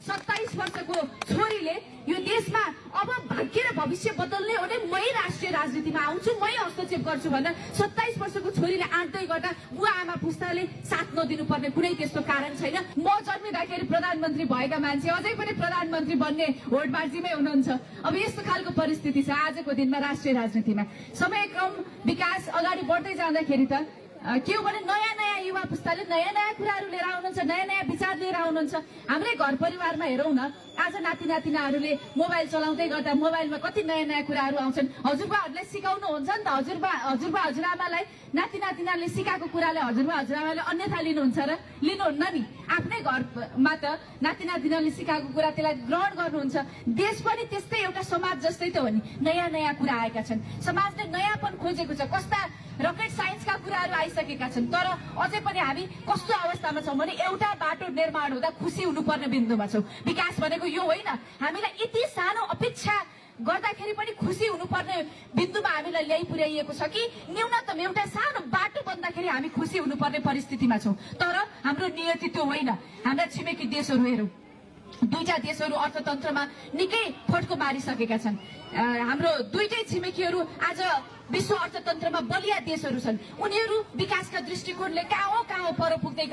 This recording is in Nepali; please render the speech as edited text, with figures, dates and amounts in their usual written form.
27 वर्षको छोरीले यो देशमा अब भाग्य र भविष्य बदल्ने हो भने मै राष्ट्रिय राजनीतिमा आउँछु, मै हस्तक्षेप गर्छु भनेर 27 वर्षको छोरीले आँट्दै गर्दा बुवा आमा पुस्ताले साथ नदिनु पर्ने कुनै त्यस्तो कारण छैन। म जन्मिँदाखेरि प्रधानमन्त्री भएका मान्छे अझै पनि प्रधानमन्त्री बन्ने होडबाजीमै हुनुहुन्छ। अब यस्तो खालको परिस्थिति छ आजको दिनमा राष्ट्रिय राजनीतिमा। समयक्रम विकास अगाडि बढ्दै जाँदाखेरि त के हो भने नयाँ नयाँ युवा पुस्ताले नयाँ नयाँ कुराहरू लिएर आउनुहुन्छ, नयाँ नयाँ विचार लिएर आउनुहुन्छ। हाम्रै घर परिवारमा हेरौँ न, आज नाति नातिनाहरूले मोबाइल चलाउँदै गर्दा मोबाइलमा कति नयाँ नयाँ कुराहरू आउँछन्। हजुरबाहरूले सिकाउनुहुन्छ नि त, हजुरबा हजुरआमालाई नाति नातिनाले सिकाएको कुराले हजुरबा हजुरआमाले अन्यथा लिनुहुन्छ र लिनुहुन्न नि। आफ्नै घरमा त नाति नातिनाले सिकाएको कुरा त्यसलाई ग्रहण गर्नुहुन्छ। देश पनि त्यस्तै एउटा समाज जस्तै त हो नि, नयाँ नयाँ कुरा आएका छन्। समाजले नयाँपन खोजेको छ, कस्ता रकेट साइन्सका कुराहरू आइसकेका छन्। तर अझै पनि हामी कस्तो अवस्थामा छौँ भने एउटा बाटो निर्माण हुँदा खुसी हुनुपर्ने बिन्दुमा छौँ। विकास भनेको यो होइन। हामीलाई यति सानो अपेक्षा गर्दाखेरि पनि खुसी हुनुपर्ने बिन्दुमा हामीलाई ल्याइ पुर्याइएको छ कि न्यूनतम एउटा सानो बाटो बन्दाखेरि हामी खुसी हुनुपर्ने परिस्थितिमा छौँ। तर हाम्रो नियति त्यो होइन। हाम्रा छिमेकी देशहरू हेरौँ, दुईटा देशहरू अर्थतन्त्रमा निकै फड्को मारिसकेका छन्। हाम्रो दुईटै छिमेकीहरू आज विश्व अर्थतन्त्रमा बलिया देशहरू छन्। उनीहरू विकासका दृष्टिकोणले कहाँ हो पर पुग्दै